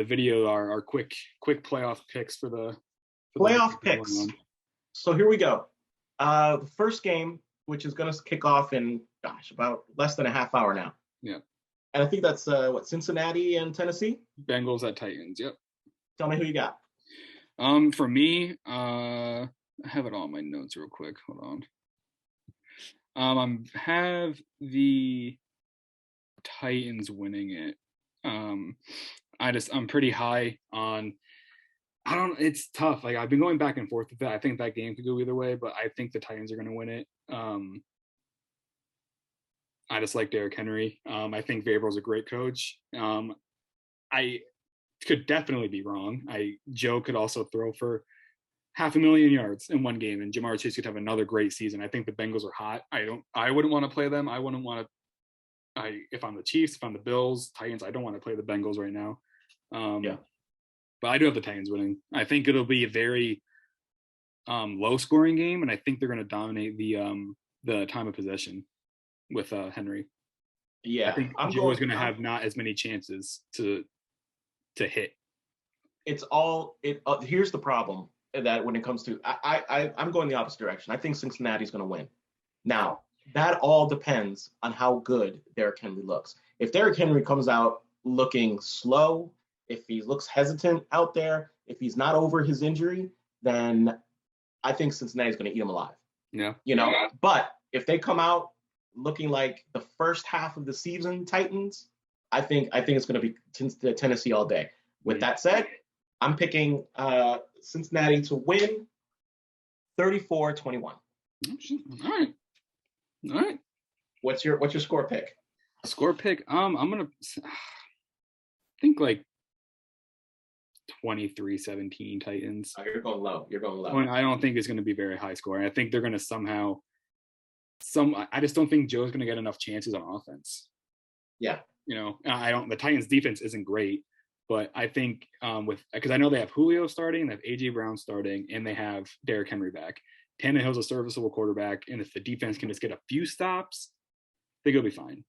video our quick playoff picks for the playoff picks. So here we go. The first game, which is going to kick off in about less than a half hour now. Yeah. And I think that's Cincinnati and Tennessee. Bengals at Titans. Yep. Tell me who you got. For me, I have it all in my notes real quick. Hold on. Have the Titans winning it. I'm pretty high on. It's tough. Like, I've been going back and forth with that. I think that game could go either way, but I think the Titans are going to win it. I just like Derrick Henry. I think Vrabel's a great coach. I could definitely be wrong. Joe could also throw for 500,000 yards in one game, and Jamar Chase could have another great season. I think the Bengals are hot. I wouldn't want to play them. I wouldn't want to. If I'm the Chiefs, if I'm the Bills, Titans, I don't want to play the Bengals right now. Yeah. But I do have the Titans winning. I think it'll be a very low-scoring game, and I think they're going to dominate the time of possession with Henry. Yeah, I think Joe is going to have not as many chances to hit. It's all it. Here's the problem that when it comes to I'm going the opposite direction. I think Cincinnati's going to win. Now that all depends on how good Derrick Henry looks. If Derrick Henry comes out looking slow, if he looks hesitant out there, if he's not over his injury, then I think Cincinnati's going to eat him alive. Yeah. But if they come out looking like the first half of the season Titans, I think it's going to be Tennessee all day. With that said, I'm picking Cincinnati to win 34-21. All right. What's your score pick? Score pick? I'm going to think like 23-17 Titans. Oh, you're going low. I don't think it's going to be very high scoring. I think they're going to I just don't think Joe's going to get enough chances on offense. Yeah. The Titans defense isn't great, but I think because I know they have Julio starting, they have AJ Brown starting, and they have Derrick Henry back. Tannehill's a serviceable quarterback, and if the defense can just get a few stops, I think it'll be fine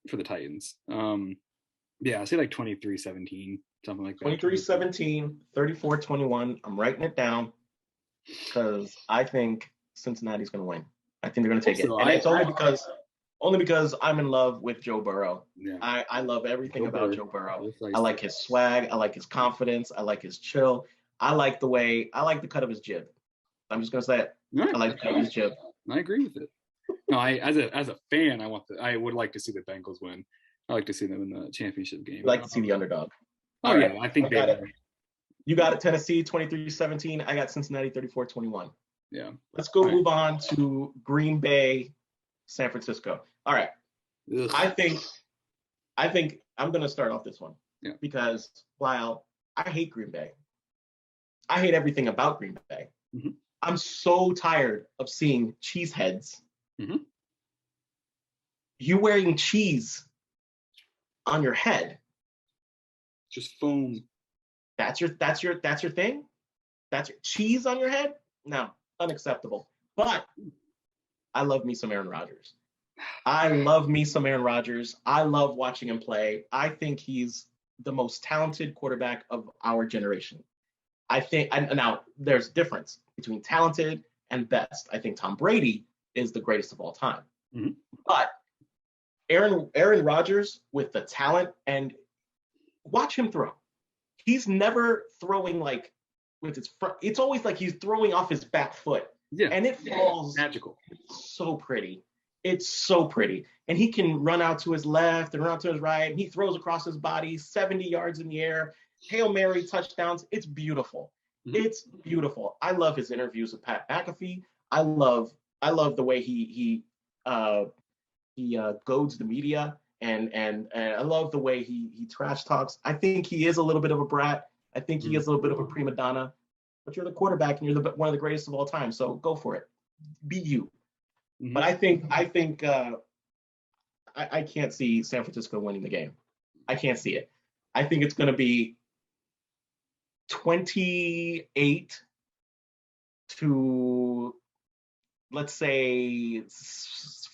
for the Titans. I say like 23-17, something like that. 23-17, 34-21. I'm writing it down because I think Cincinnati's going to win. I think they're going to take it. And it's only because I'm in love with Joe Burrow. Yeah. I love everything about Joe Burrow. I like his swag. I like his confidence. I like his chill. I like the cut of his jib. I'm just going to say it. Right. I like the cut of his jib. I agree with it. No, as a fan, I would like to see the Bengals win. I like to see them in the championship game. You like to see the underdog. Oh, yeah. I think they are. You got it, Tennessee, 23-17. I got Cincinnati, 34-21. Yeah. Let's move on to Green Bay, San Francisco. All right. Ugh. I think I'm going to start off this one. Yeah. Because while I hate Green Bay, I hate everything about Green Bay. Mm-hmm. I'm so tired of seeing cheese heads. Mm-hmm. You wearing cheese on your head. Just foam. That's your thing? That's your cheese on your head? No, unacceptable. But I love me some Aaron Rodgers. I love watching him play. I think he's the most talented quarterback of our generation. I think, and now there's a difference between talented and best. I think Tom Brady is the greatest of all time. Mm-hmm. But Aaron Rodgers with the talent, and watch him throw. He's never throwing like with his front. It's always like he's throwing off his back foot. Yeah. And it falls magical. So pretty. It's so pretty. And he can run out to his left and run out to his right. And he throws across his body 70 yards in the air. Hail Mary touchdowns. It's beautiful. Mm-hmm. It's beautiful. I love his interviews with Pat McAfee. I love the way he goads the media, and I love the way he trash talks. I think he is a little bit of a brat. I think he is a little bit of a prima donna. But you're the quarterback, and you're one of the greatest of all time. So go for it. Be you. Mm-hmm. But I can't see San Francisco winning the game. I can't see it. I think it's going to be 28 to, let's say,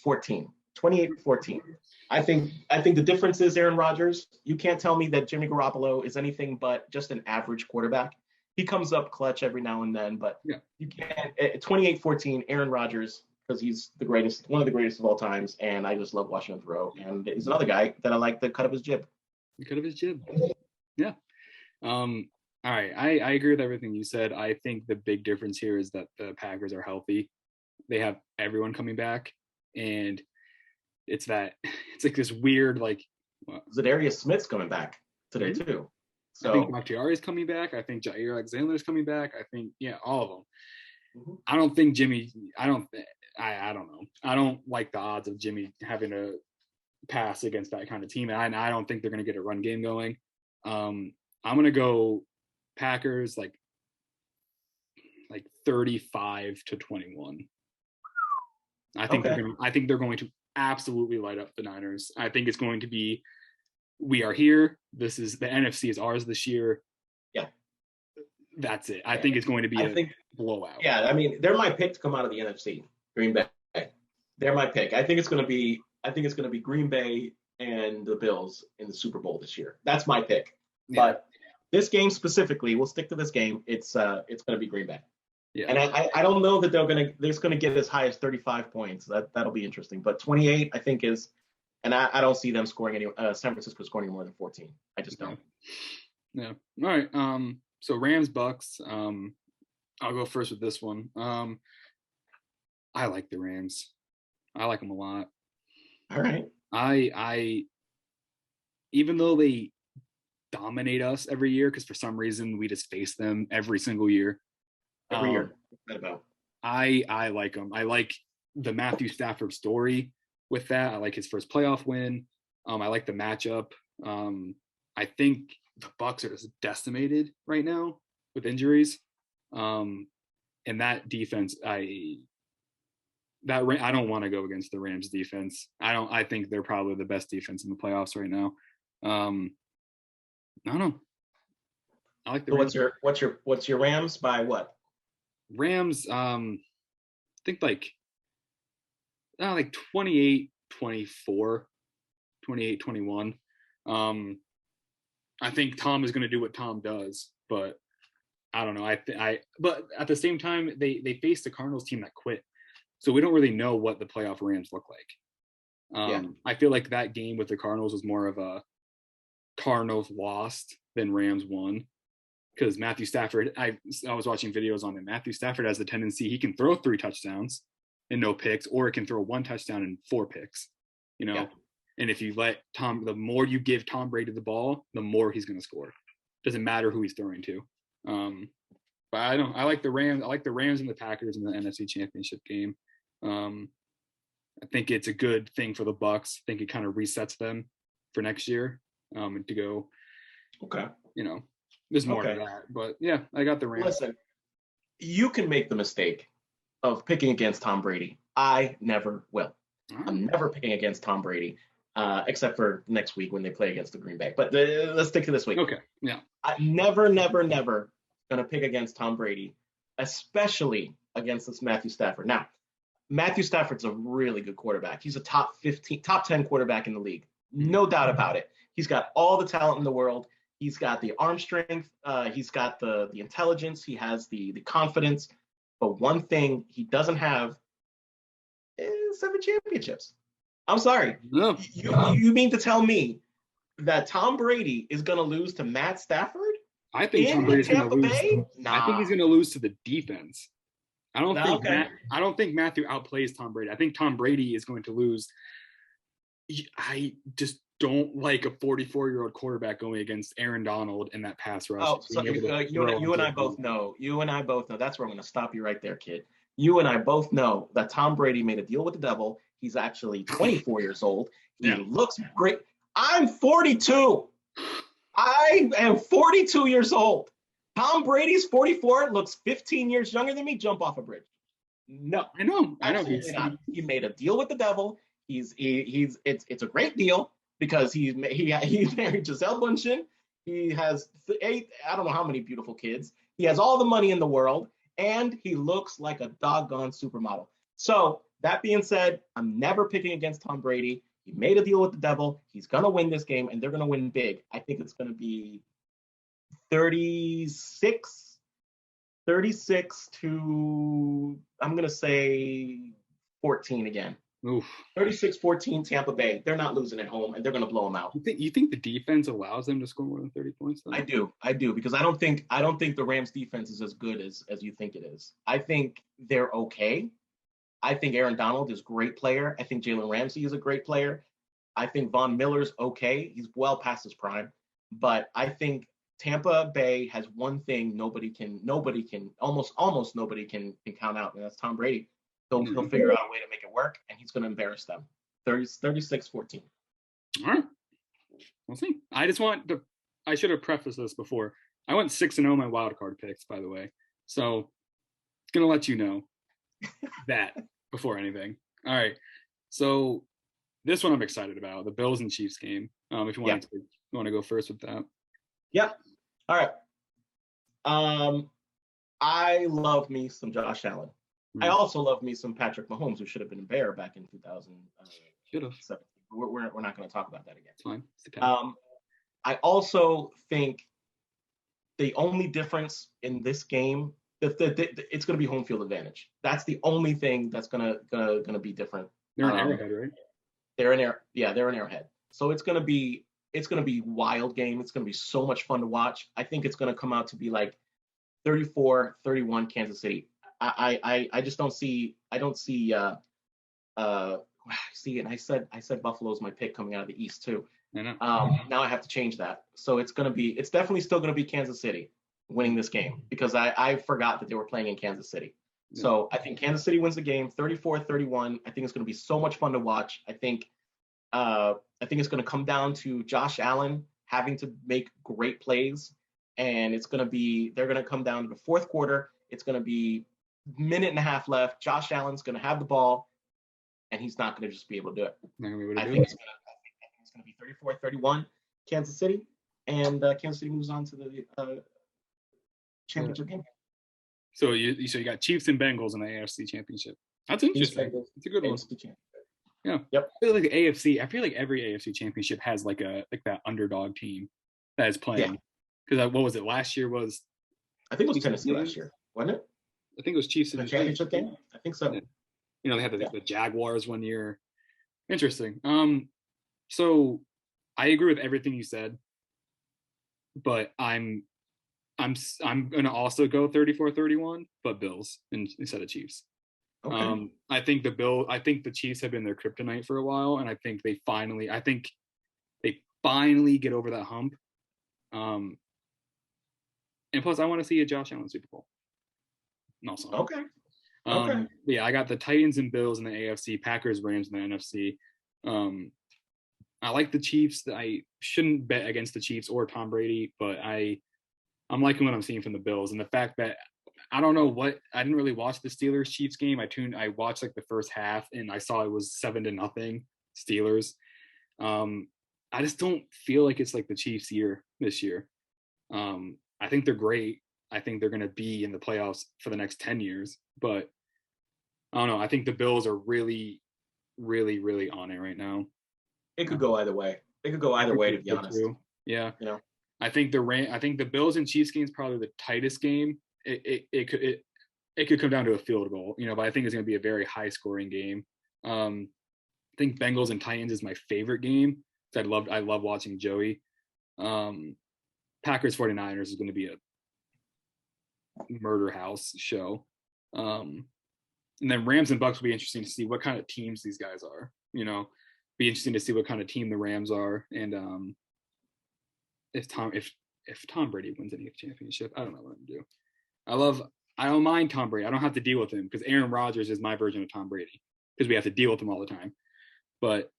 14. 28-14. I think the difference is Aaron Rodgers. You can't tell me that Jimmy Garoppolo is anything but just an average quarterback. He comes up clutch every now and then, but Yeah, you can't. 28-14, Aaron Rodgers, because he's the greatest, one of the greatest of all times, and I just love watching him throw. And he's another guy that I like the cut of his jib. he could have his jib. Yeah. All right. I agree with everything you said. I think the big difference here is that the Packers are healthy. They have everyone coming back, and it's like this weird like. Zadarius Smith's coming back today Mhm. too. I think So Bakhtiari is coming back. I think Jair Alexander is coming back. I think all of them. mhm. I don't think Jimmy. I don't know. I don't like the odds of Jimmy having to pass against that kind of team, and I don't think they're going to get a run game going. I'm going to go Packers like 35-21. Okay. I think they're going to absolutely light up the Niners. I think it's going to be, we are here. This is the NFC is ours this year. Yeah. That's it. I think it's going to be I a think blowout. Yeah, I mean, they're my pick to come out of the NFC. Green Bay. They're my pick. I think it's going to be Green Bay and the Bills in the Super Bowl this year. That's my pick. Yeah. But this game specifically, we'll stick to this game. It's going to be Green Bay. Yeah. And I don't know that they're going to get as high as 35 points. That'll be interesting. But 28, I think is, and I don't see them scoring San Francisco scoring any more than 14. I just don't. Yeah. All right. So Rams Bucks. I'll go first with this one. I like the Rams. I like them a lot. All right. I even though they dominate us every year, because for some reason we just face them every single year. Every year. What's that about? I like them. I like the Matthew Stafford story with that. I like his first playoff win. I like the matchup. I think the Bucks are just decimated right now with injuries. And that defense, I don't want to go against the Rams defense. I think they're probably the best defense in the playoffs right now. I don't know. I like the So Rams. what's your Rams by what? Rams, I think like 28-24, 28-21. I think Tom is going to do what Tom does, but I don't know. But at the same time, they faced the Cardinals team that quit, so we don't really know what the playoff Rams look like. I feel like that game with the Cardinals was more of a Cardinals lost than Rams won, because Matthew Stafford, I was watching videos on him. Matthew Stafford has the tendency, he can throw 3 touchdowns and no picks, or it can throw 1 touchdown and 4 picks. Yeah. And if you let the more you give Tom Brady the ball, the more he's going to score. Doesn't matter who he's throwing to. But I like the Rams. I like the Rams and the Packers in the NFC Championship game. I think it's a good thing for the Bucks. I think it kind of resets them for next year to go. Okay. There's more to that, but yeah, I got the Rams. Listen, you can make the mistake of picking against Tom Brady. I never will. I'm never picking against Tom Brady, except for next week when they play against the Green Bay. But let's stick to this week. Okay. Yeah. I'm never going to pick against Tom Brady, especially against this Matthew Stafford. Now, Matthew Stafford's a really good quarterback. He's a top 10 quarterback in the league. No doubt about it. He's got all the talent in the world. He's got the arm strength. He's got the intelligence. He has the confidence. But one thing he doesn't have is 7 championships. I'm sorry. No. You mean to tell me that Tom Brady is going to lose to Matt Stafford? I think Tom Brady's going to lose. Nah. I think he's going to lose to the defense. I don't think Matthew outplays Tom Brady. I think Tom Brady is going to lose. I just don't like a 44-year-old quarterback going against Aaron Donald in that pass rush. Oh, so you and I both know. You and I both know. That's where I'm going to stop you right there, kid. You and I both know that Tom Brady made a deal with the devil. He's actually 24 years old. He looks great. I'm 42. I am 42 years old. Tom Brady's 44, looks 15 years younger than me. Jump off a bridge. No, I know. Absolutely not. He made a deal with the devil. It's a great deal because he married Giselle Bundchen. He has 8, I don't know how many beautiful kids. He has all the money in the world, and he looks like a doggone supermodel. So that being said, I'm never picking against Tom Brady. He made a deal with the devil. He's going to win this game, and they're going to win big. I think it's going to be 36 to, I'm going to say 14 again. Oof. 36-14 Tampa Bay. They're not losing at home, and they're going to blow them out. You think the defense allows them to score more than 30 points? Though? I do, because I don't think the Rams defense is as good as you think it is. I think they're okay. I think Aaron Donald is a great player. I think Jalen Ramsey is a great player. I think Von Miller's okay. He's well past his prime. But I think Tampa Bay has one thing almost nobody can count out, and that's Tom Brady. He'll figure out a way to make it work, and he's going to embarrass them. 36-14. All right. We'll see. I should have prefaced this before. I went 6-0 my wild card picks, by the way. So, going to let you know that before anything. All right. So, this one I'm excited about, the Bills and Chiefs game. If you want to go first with that. Yep. All right. I love me some Josh Allen. I also love me some Patrick Mahomes, who should have been a Bear back in 2017. We're not going to talk about that again. It's fine. I also think the only difference in this game, it's going to be home field advantage. That's the only thing that's going to be different. They're in Arrowhead, right? They're in Arrowhead. So it's going to be wild game. It's going to be so much fun to watch. I think it's going to come out to be like 34-31 Kansas City. I just don't see and I said Buffalo's my pick coming out of the East too. Now I have to change that. So it's definitely still gonna be Kansas City winning this game, because I forgot that they were playing in Kansas City. Yeah. So I think Kansas City wins the game 34-31. I think it's gonna be so much fun to watch. I think it's gonna come down to Josh Allen having to make great plays, and they're gonna come down to the fourth quarter. It's gonna be minute and a half left. Josh Allen's going to have the ball, and he's not going to just be able to do it. I think it's going to be 34-31 Kansas City, and Kansas City moves on to the championship game. So you got Chiefs and Bengals in the AFC Championship. That's interesting. It's a good one. Yeah. Yep. I feel like every AFC Championship has like that underdog team that is playing. Because what was it last year? I think it was Tennessee last year, wasn't it? I think it was Chiefs in the championship game. I think so. Yeah. They had the Jaguars one year. Interesting. So I agree with everything you said, but I'm gonna also go 34-31, but Bills instead of Chiefs. Okay. I think the Chiefs have been their kryptonite for a while, and I think they finally get over that hump. And plus, I want to see a Josh Allen Super Bowl. Also. Okay. Yeah, I got the Titans and Bills in the AFC, Packers, Rams in the NFC. I like the Chiefs. I shouldn't bet against the Chiefs or Tom Brady, but I'm liking what I'm seeing from the Bills, and the fact that I didn't really watch the Steelers Chiefs game. I watched like the first half, and I saw it was 7-0 Steelers. I just don't feel like it's like the Chiefs' year this year. I think they're great. I think they're going to be in the playoffs for the next 10 years, but I don't know. I think the Bills are really, really, really on it right now. It could go either way. To be honest. Yeah. I think the Bills and Chiefs game is probably the tightest game. It could come down to a field goal, but I think it's going to be a very high scoring game. I think Bengals and Titans is my favorite game. I love watching Joey. Packers 49ers is going to be a murder house show. And then Rams and Bucks will be interesting to see what kind of teams these guys are. Be interesting to see what kind of team the Rams are, and if Tom Brady wins any championship, I don't know what I'm gonna do. I don't mind Tom Brady. I don't have to deal with him because Aaron Rodgers is my version of Tom Brady because we have to deal with him all the time. But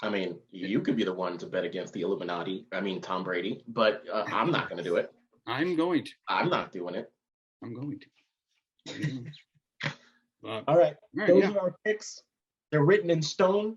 I mean, you could be the one to bet against the Illuminati. I mean, Tom Brady, but I'm not going to do it. I'm going to. I'm not doing it. I'm going to. All right. Those are our picks. They're written in stone.